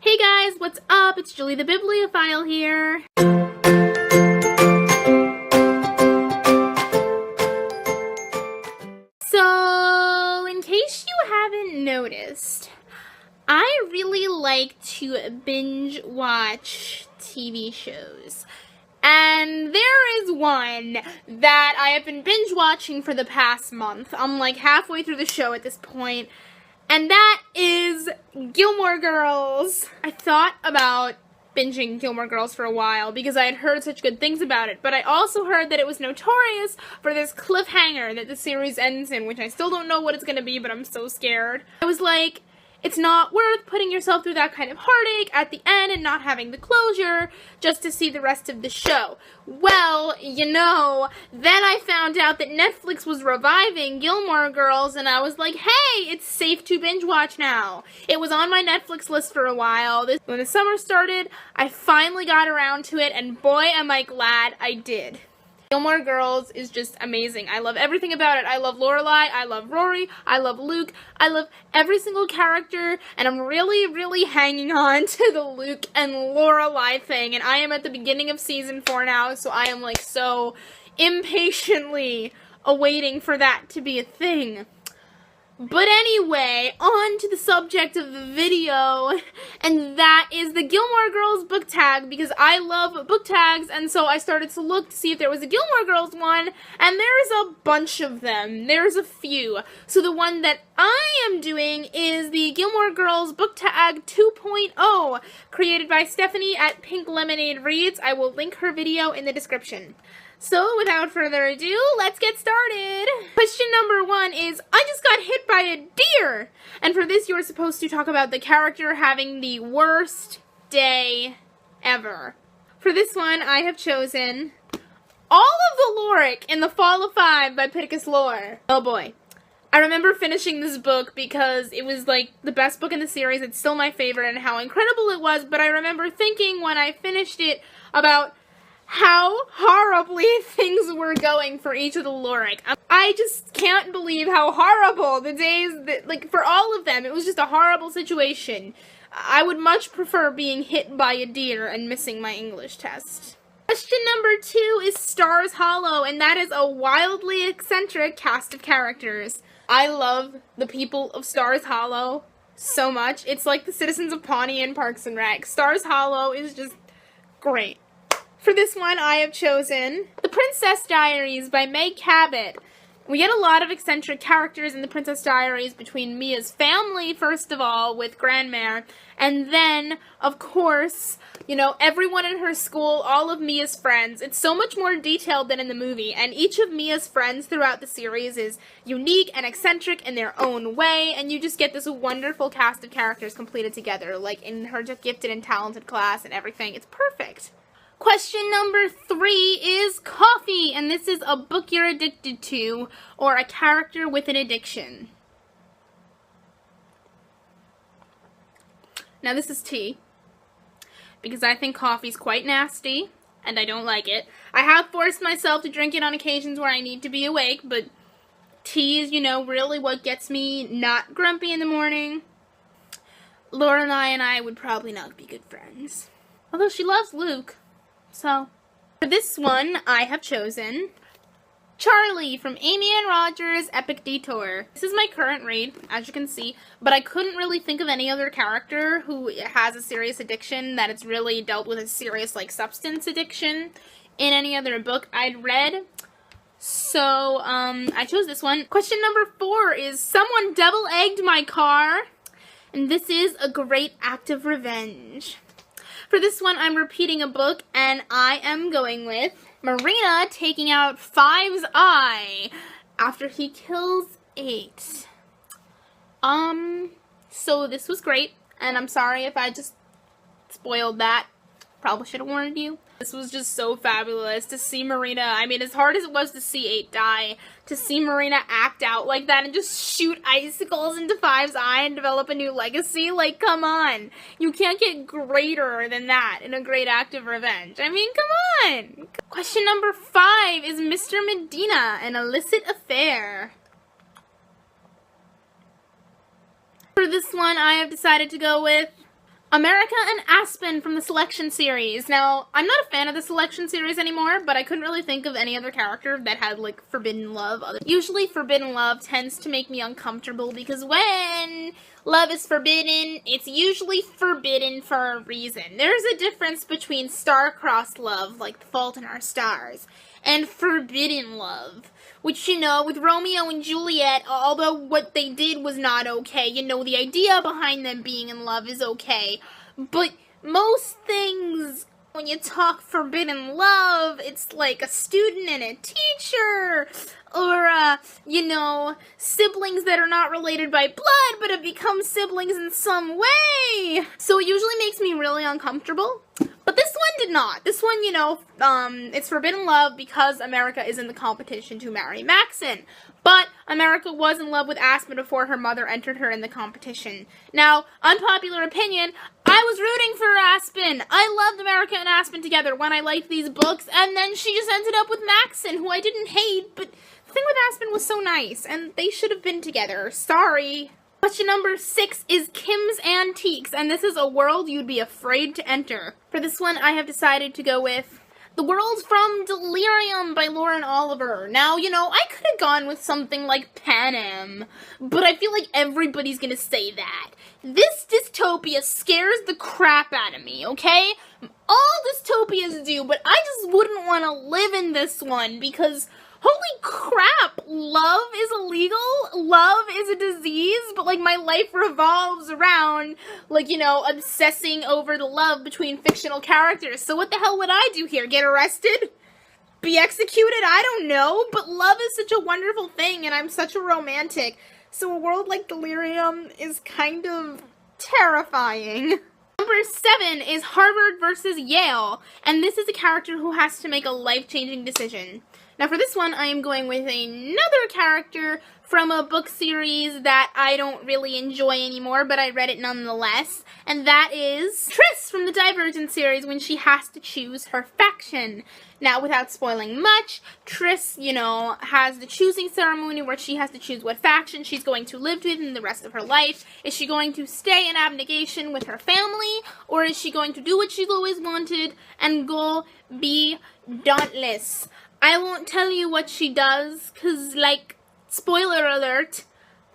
Hey guys, what's up? It's Julie the Bibliophile here. So, in case you haven't noticed, I really like to binge watch TV shows. And there is one that I have been binge watching for the past month. I'm like halfway through the show at this point. And that is Gilmore Girls. I thought about binging Gilmore Girls for a while because I had heard such good things about it, but I also heard that it was notorious for this cliffhanger that the series ends in, which I still don't know what it's gonna be, but I'm so scared. I was like, it's not worth putting yourself through that kind of heartache at the end and not having the closure just to see the rest of the show. Well, you know, then I found out that Netflix was reviving Gilmore Girls, and I was like, hey, it's safe to binge watch now. It was on my Netflix list for a while. When the summer started, I finally got around to it, and boy, am I glad I did. Gilmore Girls is just amazing. I love everything about it. I love Lorelai, I love Rory, I love Luke, I love every single character, and I'm really hanging on to the Luke and Lorelai thing, and I am at the beginning of season 4 now, so I am like so impatiently awaiting for that to be a thing. But anyway, on to the subject of the video, and that is the Gilmore Girls book tag, because I love book tags, and so I started to look to see if there was a Gilmore Girls one, and there's a bunch of them. There's a few. So the one that I am doing is the Gilmore Girls book tag 2.0, created by Stephanie at Pink Lemonade Reads. I will link her video in the description. So, without further ado, let's get started. Question number 1 is, I just got hit by a deer! And for this, you're supposed to talk about the character having the worst day ever. For this one, I have chosen All of the Lorik in the Fall of 5 by Pittacus Lore. Oh boy. I remember finishing this book because it was like the best book in the series. It's still my favorite and how incredible it was, but I remember thinking when I finished it about how horribly things were going for each of the Lorik. I just can't believe how horrible the days, like, for all of them, it was just a horrible situation. I would much prefer being hit by a deer and missing my English test. Question number 2 is Stars Hollow, and that is a wildly eccentric cast of characters. I love the people of Stars Hollow so much. It's like the citizens of Pawnee and Parks and Rec. Stars Hollow is just great. For this one, I have chosen The Princess Diaries by Meg Cabot. We get a lot of eccentric characters in The Princess Diaries between Mia's family, first of all, with Grandmere, and then, of course, you know, everyone in her school, all of Mia's friends. It's so much more detailed than in the movie, and each of Mia's friends throughout the series is unique and eccentric in their own way, and you just get this wonderful cast of characters completed together, like in her gifted and talented class and everything. It's perfect. Question number 3 is Coffee, and this is a book you're addicted to, or a character with an addiction. Now this is tea, because I think coffee's quite nasty, and I don't like it. I have forced myself to drink it on occasions where I need to be awake, but tea is, you know, really what gets me not grumpy in the morning. Lorelai and I would probably not be good friends. Although she loves Luke. So, for this one, I have chosen Charlie from Amy Ann Rogers' Epic Detour. This is my current read, as you can see, but I couldn't really think of any other character who has a serious addiction that it's really dealt with a serious, like, substance addiction in any other book I'd read. So, I chose this one. Question number 4 is Someone Double-Egged My Car, and this is A Great Act of Revenge. For this one, I'm repeating a book, and I am going with Marina taking out 5's eye after he kills 8. So this was great, and I'm sorry if I just spoiled that. Probably should have warned you. This was just so fabulous to see Marina. I mean, as hard as it was to see 8 die, to see Marina act out like that and just shoot icicles into 5's eye and develop a new legacy, like, come on. You can't get greater than that in A Great Act of Revenge. I mean, come on. Question number 5 is Mr. Medina, An Illicit Affair. For this one, I have decided to go with America and Aspen from the Selection series. Now, I'm not a fan of the Selection series anymore, but I couldn't really think of any other character that had, like, forbidden love. Usually, forbidden love tends to make me uncomfortable because when love is forbidden, it's usually forbidden for a reason. There's a difference between star-crossed love, like The Fault in Our Stars, and forbidden love. Which, you know, with Romeo and Juliet, although what they did was not okay, you know, the idea behind them being in love is okay. But most things, when you talk forbidden love, it's like a student and a teacher, or, you know, siblings that are not related by blood, but have become siblings in some way. So it usually makes me really uncomfortable. But this one did not. This one, you know, it's forbidden love because America is in the competition to marry Maxon. But America was in love with Aspen before her mother entered her in the competition. Now, unpopular opinion, I was rooting for Aspen. I loved America and Aspen together when I liked these books, and then she just ended up with Maxon, who I didn't hate, but the thing with Aspen was so nice, and they should have been together. Sorry. Question number 6 is Kim's Antiques, and this is a world you'd be afraid to enter. For this one, I have decided to go with The World from Delirium by Lauren Oliver. Now, you know, I could have gone with something like Panem, but I feel like everybody's gonna say that. This dystopia scares the crap out of me, okay? All dystopias do, but I just wouldn't want to live in this one because holy crap, love is illegal, love is a disease, but, like, my life revolves around, like, you know, obsessing over the love between fictional characters. So what the hell would I do here? Get arrested? Be executed? I don't know, but love is such a wonderful thing, and I'm such a romantic. So a world like Delirium is kind of terrifying. Number 7 is Harvard versus Yale, and this is a character who has to make a life-changing decision. Now for this one, I am going with another character from a book series that I don't really enjoy anymore, but I read it nonetheless, and that is Tris from the Divergent series when she has to choose her faction. Now, without spoiling much, Tris, you know, has the choosing ceremony where she has to choose what faction she's going to live with in the rest of her life. Is she going to stay in abnegation with her family, or is she going to do what she's always wanted and go be dauntless? I won't tell you what she does, because, like, spoiler alert,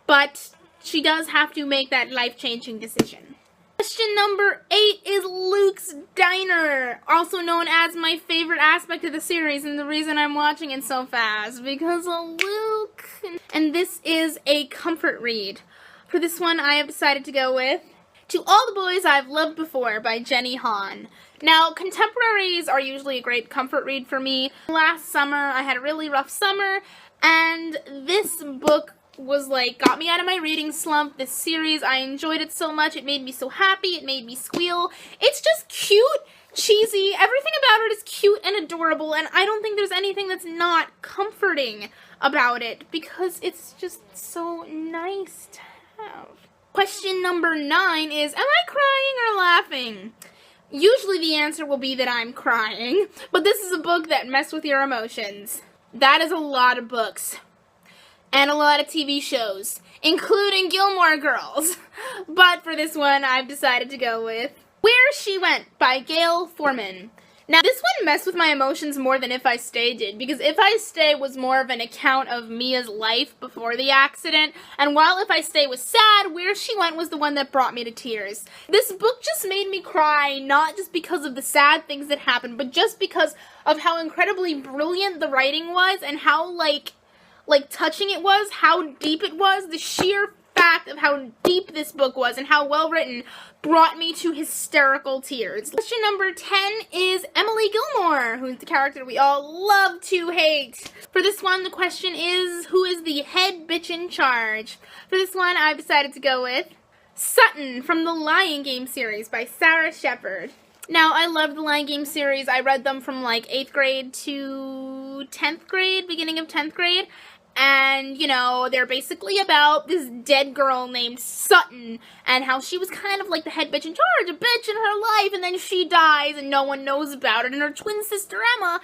but she does have to make that life-changing decision. Question number 8 is Luke's Diner, also known as my favorite aspect of the series, and the reason I'm watching it so fast, because of Luke. And this is a comfort read. For this one, I have decided to go with To All the Boys I've Loved Before by Jenny Han. Now, contemporaries are usually a great comfort read for me. Last summer, I had a really rough summer, and this book was like, got me out of my reading slump. This series, I enjoyed it so much. It made me so happy. It made me squeal. It's just cute, cheesy. Everything about it is cute and adorable, and I don't think there's anything that's not comforting about it, because it's just so nice to have. Question number 9 is, am I crying or laughing? Usually the answer will be that I'm crying, but this is a book that messed with your emotions. That is a lot of books, and a lot of TV shows, including Gilmore Girls. But for this one, I've decided to go with Where She Went by Gail Forman. Now, this one messed with my emotions more than If I Stay did, because If I Stay was more of an account of Mia's life before the accident, and while If I Stay was sad, Where She Went was the one that brought me to tears. This book just made me cry, not just because of the sad things that happened, but just because of how incredibly brilliant the writing was, and how, like touching it was, how deep it was. The sheer fact of how deep this book was and how well written brought me to hysterical tears. Question number 10 is Emily Gilmore, who's the character we all love to hate. For this one, the question is, who is the head bitch in charge? For this one, I've decided to go with Sutton from the Lion Game series by Sarah Shepard. Now, I love the Lion Game series. I read them from like 8th grade to 10th grade, beginning of 10th grade. And, you know, they're basically about this dead girl named Sutton, and how she was kind of like the head bitch in charge, a bitch in her life, and then she dies and no one knows about it, and her twin sister Emma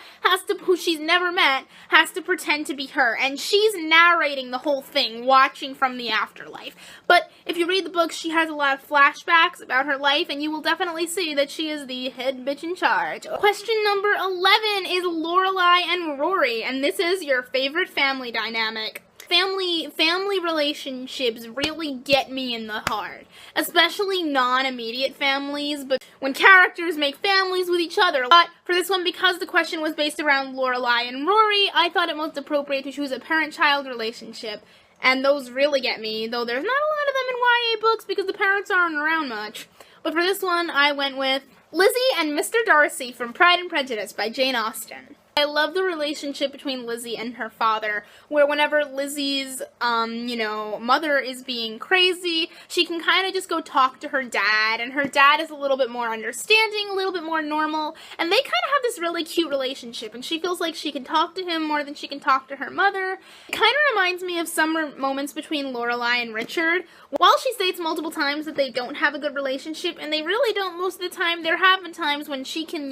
who she's never met, has to pretend to be her, and she's narrating the whole thing, watching from the afterlife. But if you read the book, she has a lot of flashbacks about her life, and you will definitely see that she is the head bitch in charge. Question number 11 is Lorelai and Rory, and this is your favorite family dynamic. Family relationships really get me in the heart, especially non-immediate families, but when characters make families with each other. But for this one, because the question was based around Lorelai and Rory, I thought it most appropriate to choose a parent-child relationship, and those really get me, though there's not a lot of them in YA books because the parents aren't around much. But for this one, I went with Lizzie and Mr. Darcy from Pride and Prejudice by Jane Austen. I love the relationship between Lizzie and her father, where whenever Lizzie's, mother is being crazy, she can kind of just go talk to her dad, and her dad is a little bit more understanding, a little bit more normal, and they kind of have this really cute relationship, and she feels like she can talk to him more than she can talk to her mother. It kind of reminds me of some moments between Lorelai and Richard. While she states multiple times that they don't have a good relationship, and they really don't most of the time, there have been times when she can,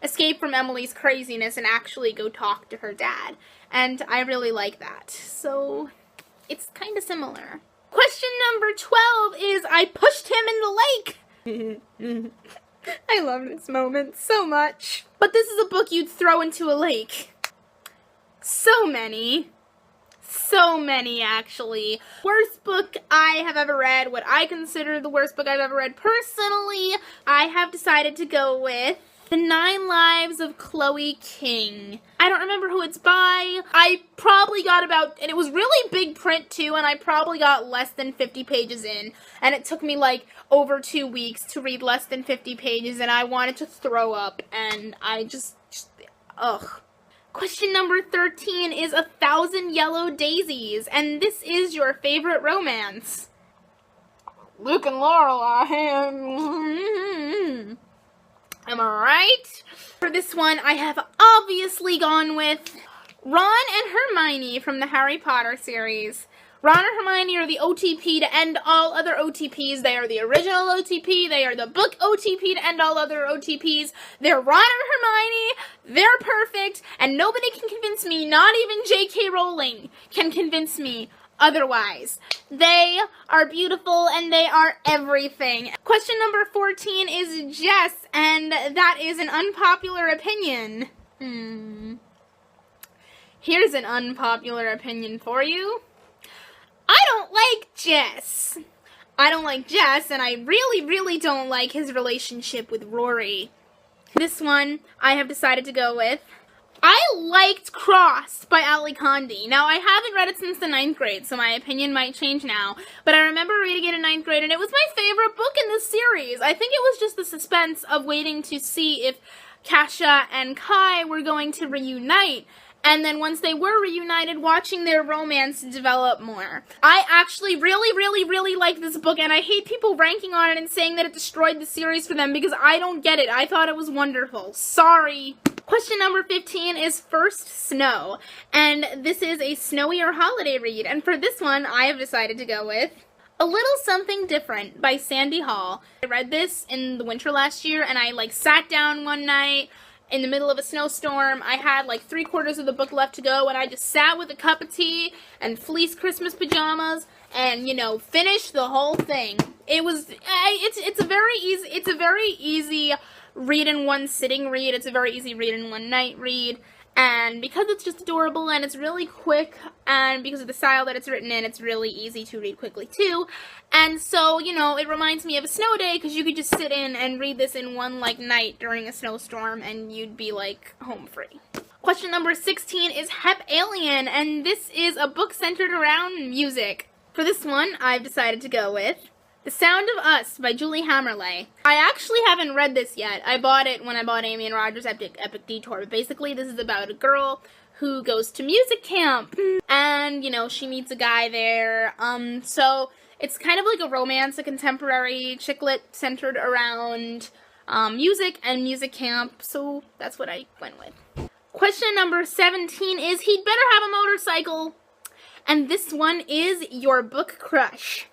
escape from Emily's craziness and actually go talk to her dad. And I really like that. So, it's kind of similar. Question number 12 is, I pushed him in the lake. I love this moment so much. But this is a book you'd throw into a lake. So many, actually. Worst book I have ever read, what I consider the worst book I've ever read personally, I have decided to go with The 9 Lives of Chloe King. I don't remember who it's by. I probably got and it was really big print too, and I probably got less than 50 pages in, and it took me like over 2 weeks to read less than 50 pages, and I wanted to throw up, and I just ugh. Question number 13 is 1,000 Yellow Daisies, and this is your favorite romance. Luke and Lorelai. Am I right? For this one, I have obviously gone with Ron and Hermione from the Harry Potter series. Ron and Hermione are the OTP to end all other OTPs. They are the original OTP. They are the book OTP to end all other OTPs. They're Ron and Hermione. They're perfect. And nobody can convince me, not even J.K. Rowling can convince me otherwise. They are beautiful and they are everything. Question number 14 is Jess, and that is an unpopular opinion. Here's an unpopular opinion for you. I don't like Jess. I don't like Jess, and I really don't like his relationship with Rory. This one, I have decided to go with. I liked Crossed by Ali Condi. Now, I haven't read it since the 9th grade, so my opinion might change now. But I remember reading it in 9th grade, and it was my favorite book in the series. I think it was just the suspense of waiting to see if Kasha and Kai were going to reunite. And then once they were reunited, watching their romance develop more. I actually really like this book, and I hate people ranking on it and saying that it destroyed the series for them because I don't get it. I thought it was wonderful. Sorry. Question number 15 is First Snow, and this is a snowy or holiday read, and for this one, I have decided to go with A Little Something Different by Sandy Hall. I read this in the winter last year, and I sat down one night in the middle of a snowstorm. I had 3/4 of the book left to go, and I just sat with a cup of tea and fleece Christmas pajamas and, finished the whole thing. It was, it's a very easy read in one sitting read. It's a very easy read in one night read. And because it's just adorable and it's really quick, and because of the style that it's written in, it's really easy to read quickly too. And so, it reminds me of a snow day because you could just sit in and read this in one night during a snowstorm and you'd be home free. Question number 16 is Hep Alien, and this is a book centered around music. For this one, I've decided to go with The Sound of Us by Julie Hammerley. I actually haven't read this yet. I bought it when I bought Amy and Roger's Epic Detour. But basically, this is about a girl who goes to music camp. And, she meets a guy there. So it's kind of like a romance, a contemporary chick lit centered around music and music camp. So that's what I went with. Question number 17 is He'd Better Have a Motorcycle. And this one is Your Book Crush.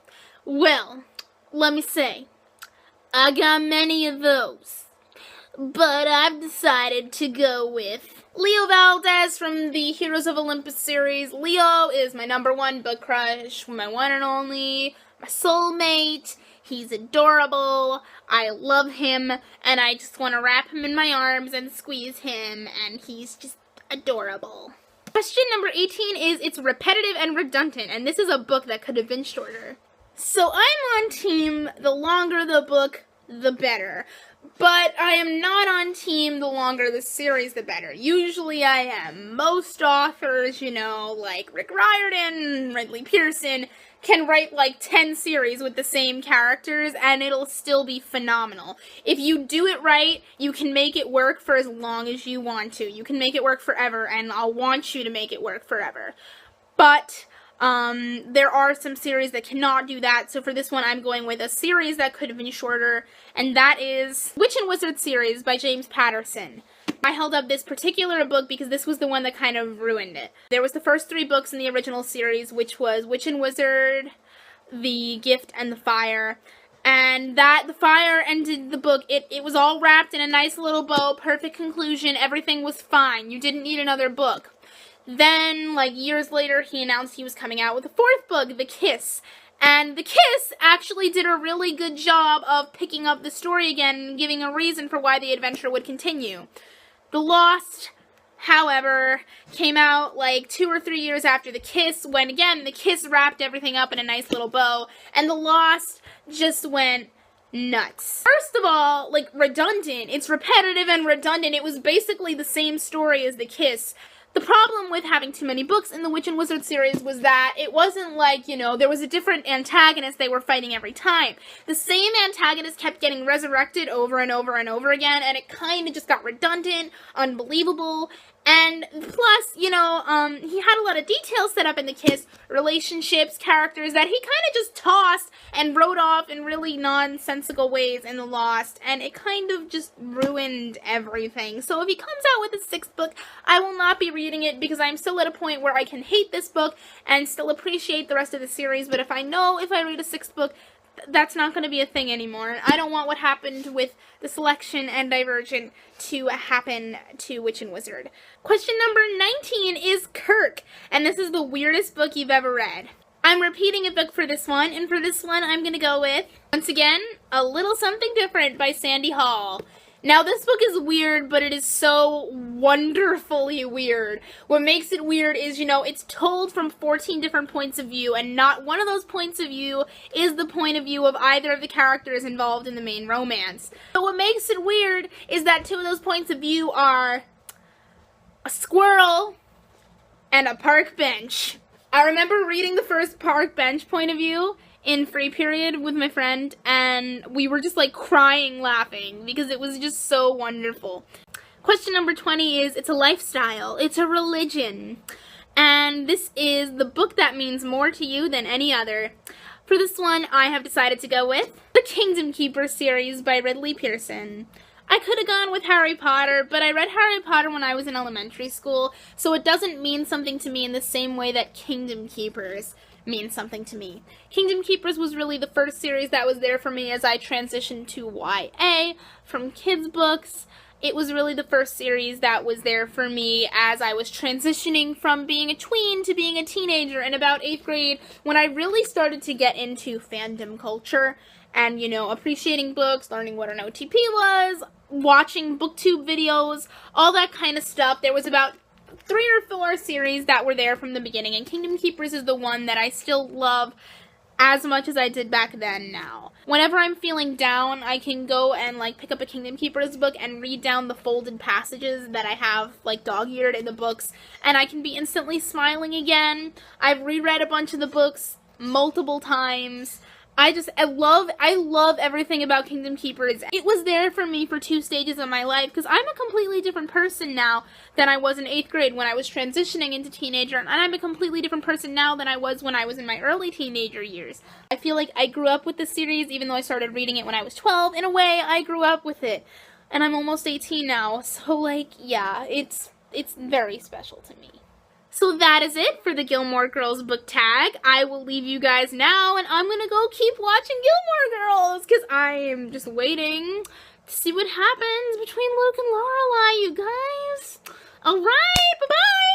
Well, let me say, I got many of those, but I've decided to go with Leo Valdez from the Heroes of Olympus series. Leo is my #1 book crush, my one and only, my soulmate. He's adorable. I love him, and I just want to wrap him in my arms and squeeze him, and he's just adorable. Question number 18 is, it's repetitive and redundant, and this is a book that could have been shorter. So I'm on team the longer the book, the better. But I am not on team the longer the series, the better. Usually I am. Most authors, you know, like Rick Riordan, Ridley Pearson, can write like 10 series with the same characters and it'll still be phenomenal. If you do it right, you can make it work for as long as you want to. You can make it work forever, and I'll want you to make it work forever. But there are some series that cannot do that, so for this one I'm going with a series that could have been shorter, and that is Witch and Wizard series by James Patterson. I held up this particular book because this was the one that kind of ruined it. There was the first 3 books in the original series, which was Witch and Wizard, The Gift, and The Fire. And the fire ended the book. It was all wrapped in a nice little bow, perfect conclusion, everything was fine. You didn't need another book. Then, like, years later, he announced he was coming out with a 4th book, The Kiss. And The Kiss actually did a really good job of picking up the story again and giving a reason for why the adventure would continue. The Lost, however, came out like 2 or 3 years after The Kiss, when, again, The Kiss wrapped everything up in a nice little bow, and The Lost just went nuts. First of all, like, redundant. It's repetitive and redundant. It was basically the same story as The Kiss. The problem with having too many books in the Witch and Wizard series was that it wasn't like, you know, there was a different antagonist they were fighting every time. The same antagonist kept getting resurrected over and over and over again, and it kind of just got redundant, unbelievable, and plus, you know, he had a lot of details set up in The Kiss, relationships, characters that he kind of just tossed and wrote off in really nonsensical ways in The Lost, and it kind of just ruined everything. So if he comes out with a 6th book, I will not be reading it because I'm still at a point where I can hate this book and still appreciate the rest of the series, but if I know if I read a 6th book, that's not going to be a thing anymore. I don't want what happened with The Selection and Divergent to happen to Witch and Wizard. Question number 19 is Kirk, and this is the weirdest book you've ever read. I'm repeating a book for this one, and for this one I'm going to go with, once again, A Little Something Different by Sandy Hall. Now, this book is weird, but it is so wonderfully weird. What makes it weird is, you know, it's told from 14 different points of view, and not one of those points of view is the point of view of either of the characters involved in the main romance. But what makes it weird is that 2 of those points of view are a squirrel and a park bench. I remember reading the first park bench point of view in free period with my friend, and we were just like crying laughing because it was just so wonderful. Question number 20 is, it's a lifestyle, it's a religion, and this is the book that means more to you than any other. For this one, I have decided to go with the Kingdom Keeper series by Ridley Pearson. I could have gone with Harry Potter, but I read Harry Potter when I was in elementary school, so it doesn't mean something to me in the same way that Kingdom Keepers means something to me. Kingdom Keepers was really the first series that was there for me as I transitioned to YA from kids' books. It was really the first series that was there for me as I was transitioning from being a tween to being a teenager in about 8th grade, when I really started to get into fandom culture and, you know, appreciating books, learning what an OTP was, watching booktube videos, all that kind of stuff. There was about 3 or 4 series that were there from the beginning, and Kingdom Keepers is the one that I still love as much as I did back then now. Whenever I'm feeling down, I can go and, like, pick up a Kingdom Keepers book and read down the folded passages that I have, like, dog-eared in the books, and I can be instantly smiling again. I've reread a bunch of the books multiple times. I love everything about Kingdom Keepers. It was there for me for 2 stages of my life, because I'm a completely different person now than I was in 8th grade when I was transitioning into teenager, and I'm a completely different person now than I was when I was in my early teenager years. I feel like I grew up with the series, even though I started reading it when I was 12. In a way, I grew up with it, and I'm almost 18 now, so, like, yeah, it's very special to me. So that is it for the Gilmore Girls book tag. I will leave you guys now, and I'm gonna go keep watching Gilmore Girls, because I am just waiting to see what happens between Luke and Lorelai, you guys. Alright, bye-bye!